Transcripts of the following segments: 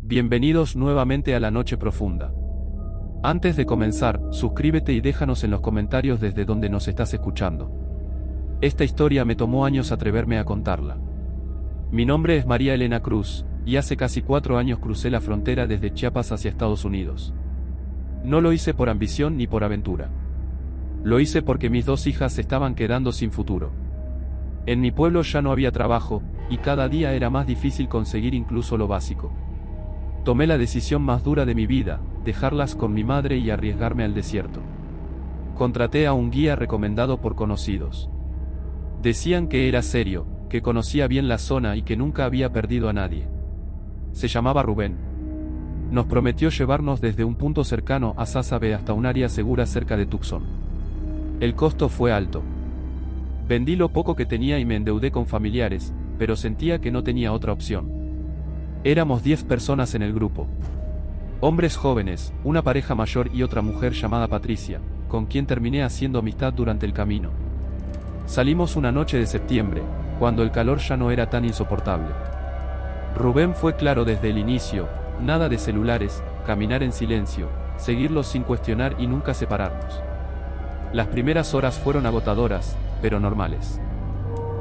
Bienvenidos nuevamente a La Noche Profunda. Antes de comenzar, suscríbete y déjanos en los comentarios desde donde nos estás escuchando. Esta historia me tomó años atreverme a contarla. Mi nombre es María Elena Cruz, y hace casi 4 años crucé la frontera desde Chiapas hacia Estados Unidos. No lo hice por ambición ni por aventura. Lo hice porque mis 2 hijas se estaban quedando sin futuro. En mi pueblo ya no había trabajo, y cada día era más difícil conseguir incluso lo básico. Tomé la decisión más dura de mi vida, dejarlas con mi madre y arriesgarme al desierto. Contraté a un guía recomendado por conocidos. Decían que era serio, que conocía bien la zona y que nunca había perdido a nadie. Se llamaba Rubén. Nos prometió llevarnos desde un punto cercano a Sásabe hasta un área segura cerca de Tucson. El costo fue alto. Vendí lo poco que tenía y me endeudé con familiares, pero sentía que no tenía otra opción. Éramos 10 personas en el grupo. Hombres jóvenes, una pareja mayor y otra mujer llamada Patricia, con quien terminé haciendo amistad durante el camino. Salimos una noche de septiembre, cuando el calor ya no era tan insoportable. Rubén fue claro desde el inicio: nada de celulares, caminar en silencio, seguirlos sin cuestionar y nunca separarnos. Las primeras horas fueron agotadoras, pero normales.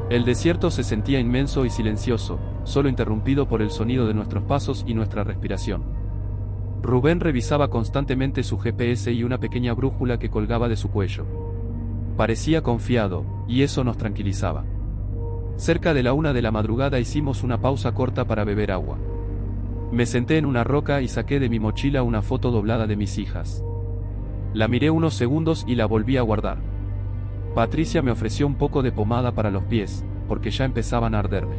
El desierto se sentía inmenso y silencioso, solo interrumpido por el sonido de nuestros pasos y nuestra respiración. Rubén revisaba constantemente su GPS y una pequeña brújula que colgaba de su cuello. Parecía confiado, y eso nos tranquilizaba. Cerca de la 1 de la madrugada hicimos una pausa corta para beber agua. Me senté en una roca y saqué de mi mochila una foto doblada de mis hijas. La miré unos segundos y la volví a guardar. Patricia me ofreció un poco de pomada para los pies, porque ya empezaban a arderme.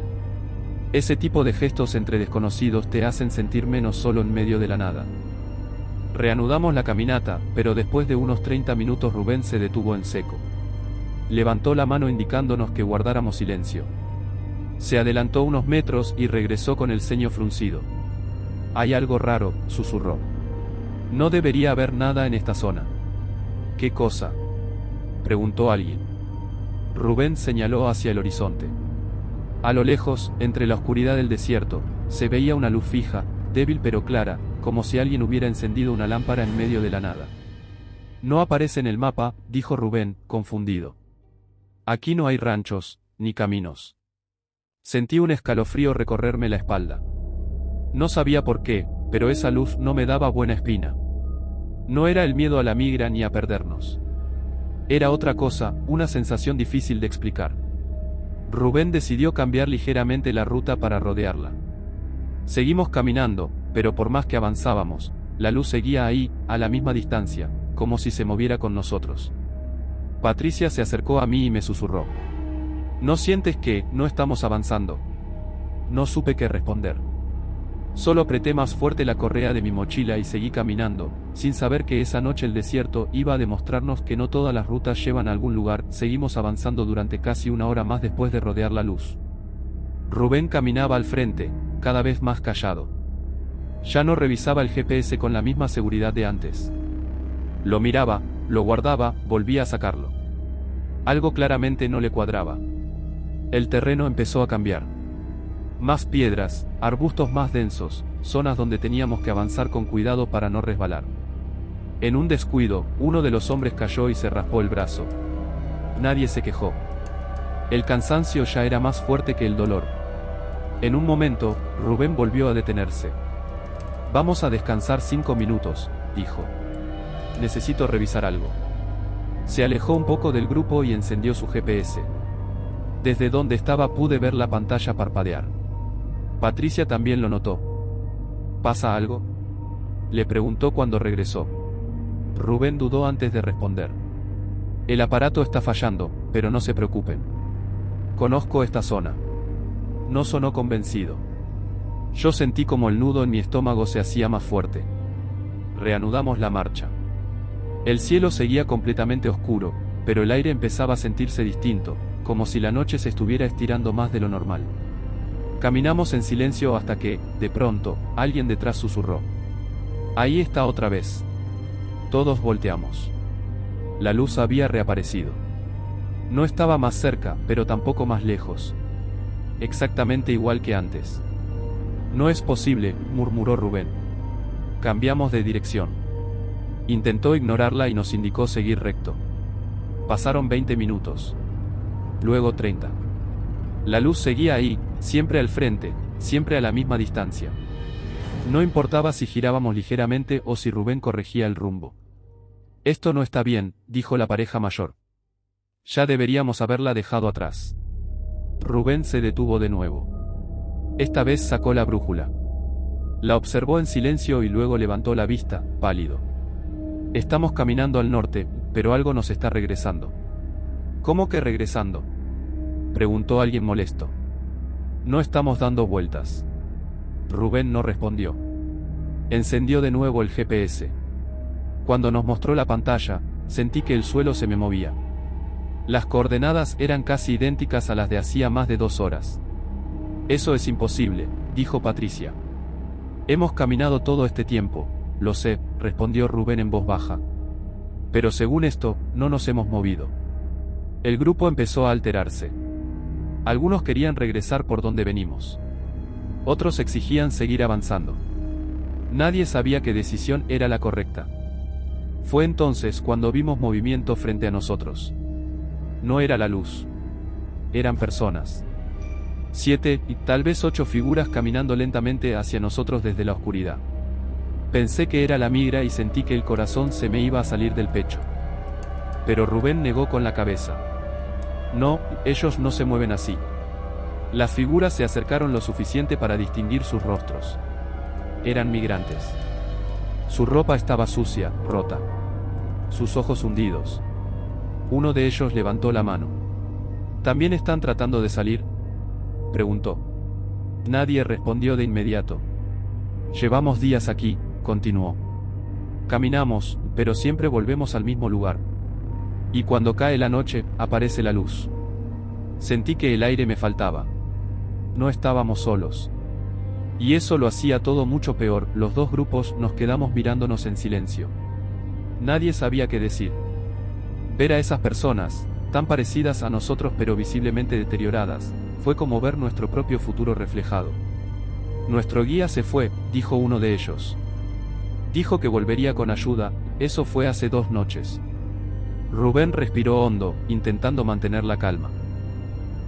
Ese tipo de gestos entre desconocidos te hacen sentir menos solo en medio de la nada. Reanudamos la caminata, pero después de unos 30 minutos Rubén se detuvo en seco. Levantó la mano indicándonos que guardáramos silencio. Se adelantó unos metros y regresó con el ceño fruncido. «Hay algo raro», susurró. «No debería haber nada en esta zona». «¿Qué cosa?», preguntó alguien. Rubén señaló hacia el horizonte. A lo lejos, entre la oscuridad del desierto, se veía una luz fija, débil pero clara, como si alguien hubiera encendido una lámpara en medio de la nada. «No aparece en el mapa», dijo Rubén, confundido. «Aquí no hay ranchos, ni caminos». Sentí un escalofrío recorrerme la espalda. No sabía por qué, pero esa luz no me daba buena espina. No era el miedo a la migra ni a perdernos. Era otra cosa, una sensación difícil de explicar. Rubén decidió cambiar ligeramente la ruta para rodearla. Seguimos caminando, pero por más que avanzábamos, la luz seguía ahí, a la misma distancia, como si se moviera con nosotros. Patricia se acercó a mí y me susurró: «¿No sientes que no estamos avanzando?». No supe qué responder. Solo apreté más fuerte la correa de mi mochila y seguí caminando, sin saber que esa noche el desierto iba a demostrarnos que no todas las rutas llevan a algún lugar. Seguimos avanzando durante casi 1 hora más después de rodear la luz. Rubén caminaba al frente, cada vez más callado. Ya no revisaba el GPS con la misma seguridad de antes. Lo miraba, lo guardaba, volvía a sacarlo. Algo claramente no le cuadraba. El terreno empezó a cambiar. Más piedras, arbustos más densos, zonas donde teníamos que avanzar con cuidado para no resbalar. En un descuido, uno de los hombres cayó y se raspó el brazo. Nadie se quejó. El cansancio ya era más fuerte que el dolor. En un momento, Rubén volvió a detenerse. «Vamos a descansar 5 minutos», dijo. «Necesito revisar algo». Se alejó un poco del grupo y encendió su GPS. Desde donde estaba pude ver la pantalla parpadear. Patricia también lo notó. «¿Pasa algo?», le preguntó cuando regresó. Rubén dudó antes de responder. «El aparato está fallando, pero no se preocupen. Conozco esta zona». No sonó convencido. Yo sentí como el nudo en mi estómago se hacía más fuerte. Reanudamos la marcha. El cielo seguía completamente oscuro, pero el aire empezaba a sentirse distinto, como si la noche se estuviera estirando más de lo normal. Caminamos en silencio hasta que, de pronto, alguien detrás susurró: «Ahí está otra vez». Todos volteamos. La luz había reaparecido. No estaba más cerca, pero tampoco más lejos. Exactamente igual que antes. No es posible, murmuró Rubén. Cambiamos de dirección. Intentó ignorarla y nos indicó seguir recto. Pasaron 20 minutos. Luego 30. La luz seguía ahí, siempre al frente, siempre a la misma distancia. No importaba si girábamos ligeramente o si Rubén corregía el rumbo. Esto no está bien, dijo la pareja mayor. Ya deberíamos haberla dejado atrás. Rubén se detuvo de nuevo. Esta vez sacó la brújula. La observó en silencio y luego levantó la vista, pálido. Estamos caminando al norte, pero algo nos está regresando. ¿Cómo que regresando?, preguntó alguien molesto. No estamos dando vueltas. Rubén no respondió. Encendió de nuevo el GPS. Cuando nos mostró la pantalla, sentí que el suelo se me movía. Las coordenadas eran casi idénticas a las de hacía más de 2 horas. Eso es imposible, dijo Patricia. Hemos caminado todo este tiempo, lo sé, respondió Rubén en voz baja. Pero según esto, no nos hemos movido. El grupo empezó a alterarse. Algunos querían regresar por donde venimos. Otros exigían seguir avanzando. Nadie sabía qué decisión era la correcta. Fue entonces cuando vimos movimiento frente a nosotros. No era la luz. Eran personas. 7, y tal vez 8 figuras caminando lentamente hacia nosotros desde la oscuridad. Pensé que era la migra y sentí que el corazón se me iba a salir del pecho. Pero Rubén negó con la cabeza. No, ellos no se mueven así. Las figuras se acercaron lo suficiente para distinguir sus rostros. Eran migrantes. Su ropa estaba sucia, rota. Sus ojos hundidos. Uno de ellos levantó la mano. ¿También están tratando de salir?, preguntó. Nadie respondió de inmediato. Llevamos días aquí, continuó. Caminamos, pero siempre volvemos al mismo lugar. Y cuando cae la noche, aparece la luz. Sentí que el aire me faltaba. No estábamos solos. Y eso lo hacía todo mucho peor. Los dos grupos nos quedamos mirándonos en silencio. Nadie sabía qué decir. Ver a esas personas, tan parecidas a nosotros pero visiblemente deterioradas, fue como ver nuestro propio futuro reflejado. Nuestro guía se fue, dijo uno de ellos. Dijo que volvería con ayuda, eso fue hace 2 noches. Rubén respiró hondo, intentando mantener la calma.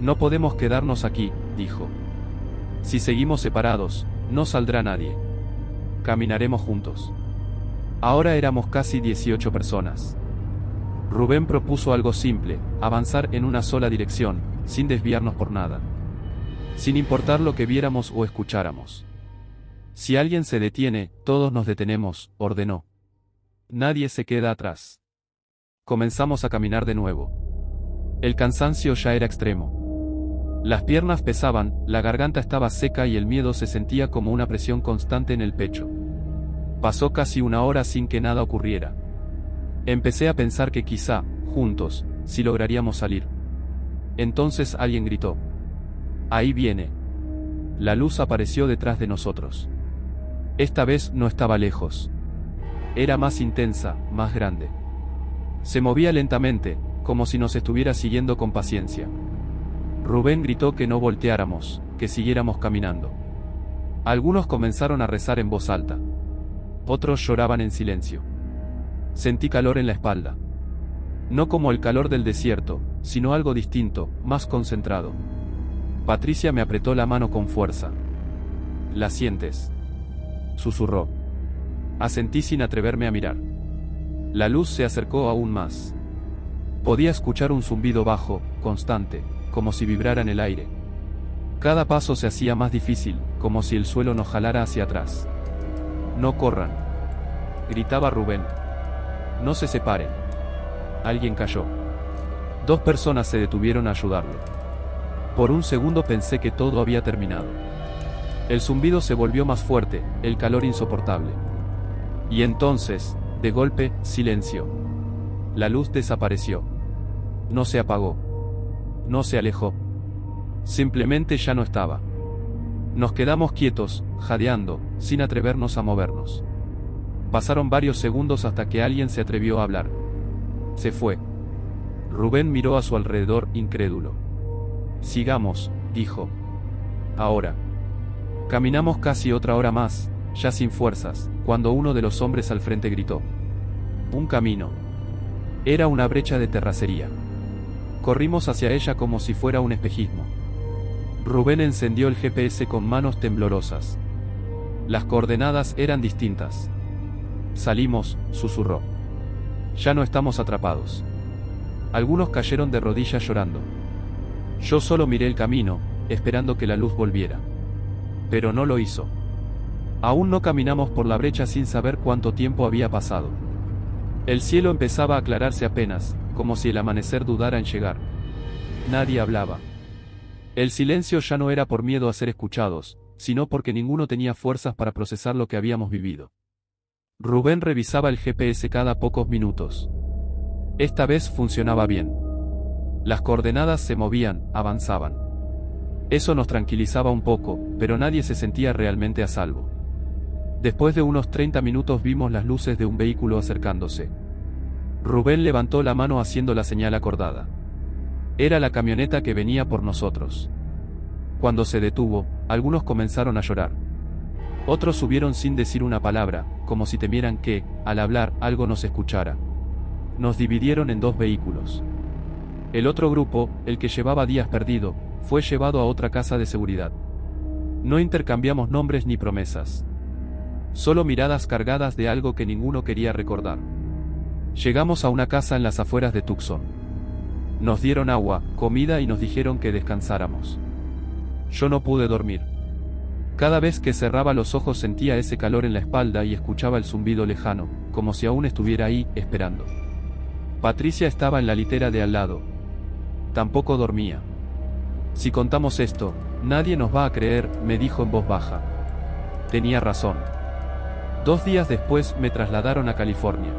No podemos quedarnos aquí, dijo. Si seguimos separados, no saldrá nadie. Caminaremos juntos. Ahora éramos casi 18 personas. Rubén propuso algo simple, avanzar en una sola dirección, sin desviarnos por nada. Sin importar lo que viéramos o escucháramos. Si alguien se detiene, todos nos detenemos, ordenó. Nadie se queda atrás. Comenzamos a caminar de nuevo. El cansancio ya era extremo. Las piernas pesaban, la garganta estaba seca y el miedo se sentía como una presión constante en el pecho. Pasó casi 1 hora sin que nada ocurriera. Empecé a pensar que quizá, juntos, sí lograríamos salir. Entonces alguien gritó. Ahí viene. La luz apareció detrás de nosotros. Esta vez no estaba lejos. Era más intensa, más grande. Se movía lentamente, como si nos estuviera siguiendo con paciencia. Rubén gritó que no volteáramos, que siguiéramos caminando. Algunos comenzaron a rezar en voz alta. Otros lloraban en silencio. Sentí calor en la espalda. No como el calor del desierto, sino algo distinto, más concentrado. Patricia me apretó la mano con fuerza. ¿La sientes?, susurró. Asentí sin atreverme a mirar. La luz se acercó aún más. Podía escuchar un zumbido bajo, constante, como si vibrara en el aire. Cada paso se hacía más difícil, como si el suelo nos jalara hacia atrás. No corran, gritaba Rubén. No se separen. Alguien cayó. 2 personas se detuvieron a ayudarlo. Por un segundo pensé que todo había terminado. El zumbido se volvió más fuerte, el calor insoportable. Y entonces, de golpe, silencio. La luz desapareció. No se apagó. No se alejó. Simplemente ya no estaba. Nos quedamos quietos, jadeando, sin atrevernos a movernos. Pasaron varios segundos hasta que alguien se atrevió a hablar. Se fue. Rubén miró a su alrededor, incrédulo. Sigamos, dijo. Ahora. Caminamos casi otra hora más, ya sin fuerzas, cuando uno de los hombres al frente gritó. Un camino. Era una brecha de terracería. Corrimos hacia ella como si fuera un espejismo. Rubén encendió el GPS con manos temblorosas. Las coordenadas eran distintas. Salimos, susurró. Ya no estamos atrapados. Algunos cayeron de rodillas llorando. Yo solo miré el camino, esperando que la luz volviera. Pero no lo hizo. Aún no caminamos por la brecha sin saber cuánto tiempo había pasado. El cielo empezaba a aclararse apenas, como si el amanecer dudara en llegar. Nadie hablaba. El silencio ya no era por miedo a ser escuchados, sino porque ninguno tenía fuerzas para procesar lo que habíamos vivido. Rubén revisaba el GPS cada pocos minutos. Esta vez funcionaba bien. Las coordenadas se movían, avanzaban. Eso nos tranquilizaba un poco, pero nadie se sentía realmente a salvo. Después de unos 30 minutos vimos las luces de un vehículo acercándose. Rubén levantó la mano haciendo la señal acordada. Era la camioneta que venía por nosotros. Cuando se detuvo, algunos comenzaron a llorar. Otros subieron sin decir una palabra, como si temieran que, al hablar, algo nos escuchara. Nos dividieron en dos vehículos. El otro grupo, el que llevaba días perdido, fue llevado a otra casa de seguridad. No intercambiamos nombres ni promesas. Solo miradas cargadas de algo que ninguno quería recordar. Llegamos a una casa en las afueras de Tucson. Nos dieron agua, comida y nos dijeron que descansáramos. Yo no pude dormir. Cada vez que cerraba los ojos sentía ese calor en la espalda y escuchaba el zumbido lejano, como si aún estuviera ahí, esperando. Patricia estaba en la litera de al lado. Tampoco dormía. Si contamos esto, nadie nos va a creer, me dijo en voz baja. Tenía razón. 2 días después me trasladaron a California.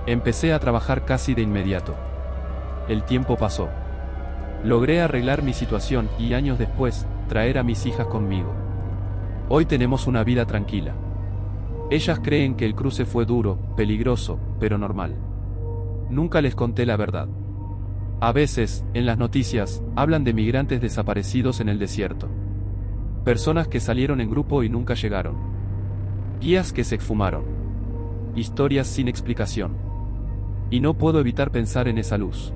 Empecé a trabajar casi de inmediato. El tiempo pasó. Logré arreglar mi situación y años después, traer a mis hijas conmigo. Hoy tenemos una vida tranquila. Ellas creen que el cruce fue duro, peligroso, pero normal. Nunca les conté la verdad. A veces, en las noticias, hablan de migrantes desaparecidos en el desierto. Personas que salieron en grupo y nunca llegaron. Guías que se esfumaron. Historias sin explicación. Y no puedo evitar pensar en esa luz.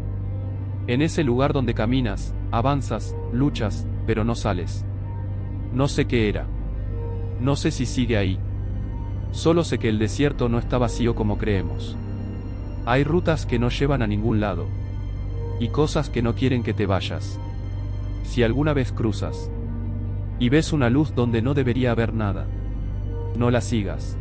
En ese lugar donde caminas, avanzas, luchas, pero no sales. No sé qué era. No sé si sigue ahí. Solo sé que el desierto no está vacío como creemos. Hay rutas que no llevan a ningún lado. Y cosas que no quieren que te vayas. Si alguna vez cruzas y ves una luz donde no debería haber nada, no la sigas.